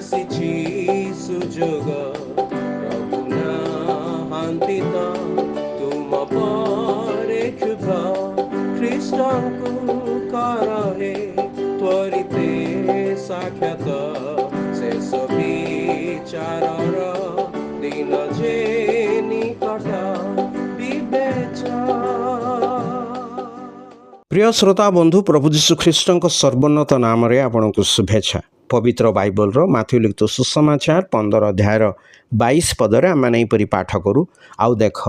ଆସିଛି ସୁଯୋଗ ପ୍ରଭୁ ନାହାନ୍ତି ତ ତୁମ ପରେ କ୍ଷୁଧ ଖ୍ରୀଷ୍ଟଙ୍କୁ କରହେ ତ୍ୱରିତେ ସାକ୍ଷାତ ଶେଷ ବିଚାରର ଦିନ ଯେ ନିକଟ ବିବେଚ। প্রিয় শ্ରୋତା ବନ୍ଧୁ ପ୍ରଭୁ ଯୀଶୁ ଖ୍ରୀଷ୍ଟଙ୍କ ସର୍ବୋନ୍ନତ ନାମରେ ଆପଣଙ୍କୁ ଶୁଭେଚ୍ଛା। ପବିତ୍ର ବାଇବଲର ମାଥ୍ୟୁ ଲିଖିତ ସୁସମାଚାର 15 ଅଧ୍ୟାୟର 22 ପଦରେ ଆମମାନେ ଏହିପରି ପାଠ କରୁ, ଆଉ ଦେଖ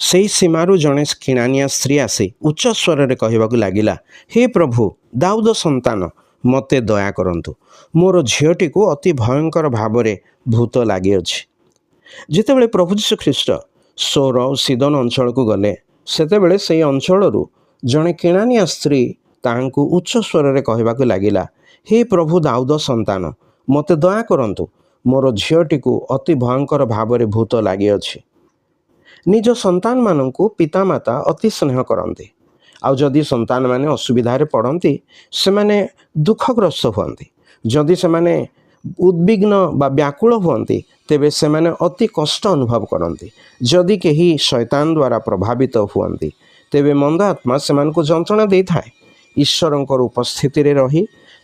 ସେହି ସୀମାରୁ ଜଣେ କିଣାଣିଆ ସ୍ତ୍ରୀ ଆସି ଉଚ୍ଚ ସ୍ୱରରେ କହିବାକୁ ଲାଗିଲା, ହେ ପ୍ରଭୁ ଦାଉଦ ସନ୍ତାନ, ମୋତେ ଦୟା କରନ୍ତୁ, ମୋର ଝିଅଟିକୁ ଅତି ଭୟଙ୍କର ଭାବରେ ଭୂତ ଲାଗିଅଛି। ଯେତେବେଳେ ପ୍ରଭୁ ଯୀଶୁ ଖ୍ରୀଷ୍ଟ ସୋର ଓ ସିଦୋନ ଅଞ୍ଚଳକୁ ଗଲେ, ସେତେବେଳେ ସେହି ଅଞ୍ଚଳରୁ ଜଣେ କିଣାଣିଆ ସ୍ତ୍ରୀ ତାହାଙ୍କୁ ଉଚ୍ଚ ସ୍ୱରରେ କହିବାକୁ ଲାଗିଲା, ହେ ପ୍ରଭୁ ଦାଉଦ ସନ୍ତାନ, ମୋତେ ଦୟା କରନ୍ତୁ, ମୋର ଝିଅଟିକୁ ଅତି ଭୟଙ୍କର ଭାବରେ ଭୂତ ଲାଗିଅଛି। ନିଜ ସନ୍ତାନମାନଙ୍କୁ ପିତାମାତା ଅତି ସ୍ନେହ କରନ୍ତି, ଆଉ ଯଦି ସନ୍ତାନମାନେ ଅସୁବିଧାରେ ପଡ଼ନ୍ତି ସେମାନେ ଦୁଃଖଗ୍ରସ୍ତ ହୁଅନ୍ତି। ଯଦି ସେମାନେ ଉଦ୍ବିଗ୍ନ ବା ବ୍ୟାକୁଳ ହୁଅନ୍ତି ତେବେ ସେମାନେ ଅତି କଷ୍ଟ ଅନୁଭବ କରନ୍ତି। ଯଦି କେହି ଶୈତାନ ଦ୍ୱାରା ପ୍ରଭାବିତ ହୁଅନ୍ତି ତେବେ ମନ୍ଦ ଆତ୍ମା ସେମାନଙ୍କୁ ଯନ୍ତ୍ରଣା ଦେଇଥାଏ। ଈଶ୍ୱରଙ୍କର ଉପସ୍ଥିତିରେ ରହି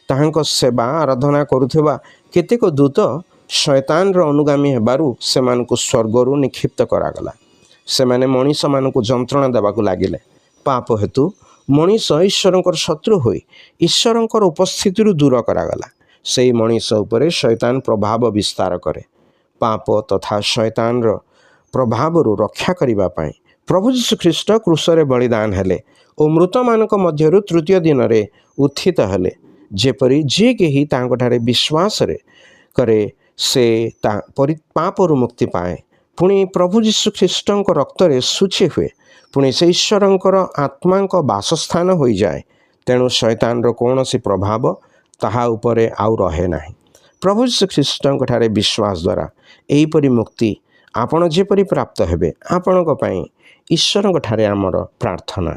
ତାହାଙ୍କ ସେବା ଆରାଧନା କରୁଥିବା କେତେକ ଦୂତ ଶୈତାନର ଅନୁଗାମୀ ହେବାରୁ ସେମାନଙ୍କୁ ସ୍ୱର୍ଗରୁ ନିକ୍ଷିପ୍ତ କରାଗଲା। ସେମାନେ ମଣିଷମାନଙ୍କୁ ଯନ୍ତ୍ରଣା ଦେବାକୁ ଲାଗିଲେ। ପାପ ହେତୁ ମଣିଷ ଈଶ୍ୱରଙ୍କର ଶତ୍ରୁ ହୋଇ ଈଶ୍ୱରଙ୍କର ଉପସ୍ଥିତିରୁ ଦୂର କରାଗଲା। ସେହି ମଣିଷ ଉପରେ ଶୈତାନ ପ୍ରଭାବ ବିସ୍ତାର କରେ। ପାପ ତଥା ଶୈତାନର ପ୍ରଭାବରୁ ରକ୍ଷା କରିବା ପାଇଁ ପ୍ରଭୁ ଯୀଶୁ ଖ୍ରୀଷ୍ଟ କ୍ରୁଶରେ ବଳିଦାନ ହେଲେ ଓ ମୃତମାନଙ୍କ ମଧ୍ୟରୁ ତୃତୀୟ ଦିନରେ ଉତ୍ଥିତ ହେଲେ, ଯେପରି ଯିଏ କେହି ତାଙ୍କଠାରେ ବିଶ୍ୱାସରେ କରେ ସେ ପାପରୁ ମୁକ୍ତି ପାଏ, ପୁଣି ପ୍ରଭୁ ଯୀଶୁ ଖ୍ରୀଷ୍ଟଙ୍କ ରକ୍ତରେ ଶୁଚି ହୁଏ, ପୁଣି ସେ ଈଶ୍ୱରଙ୍କର ଆତ୍ମାଙ୍କ ବାସସ୍ଥାନ ହୋଇଯାଏ। ତେଣୁ ଶୈତାନର କୌଣସି ପ୍ରଭାବ ତାହା ଉପରେ ଆଉ ରହେ ନାହିଁ। ପ୍ରଭୁ ଯୀଶୁ ଖ୍ରୀଷ୍ଟଙ୍କଠାରେ ବିଶ୍ୱାସ ଦ୍ୱାରା ଏହିପରି ମୁକ୍ତି ଆପଣ ଯେପରି ପ୍ରାପ୍ତ ହେବେ, ଆପଣଙ୍କ ପାଇଁ ଈଶ୍ୱରଙ୍କଠାରେ ଆମର ପ୍ରାର୍ଥନା।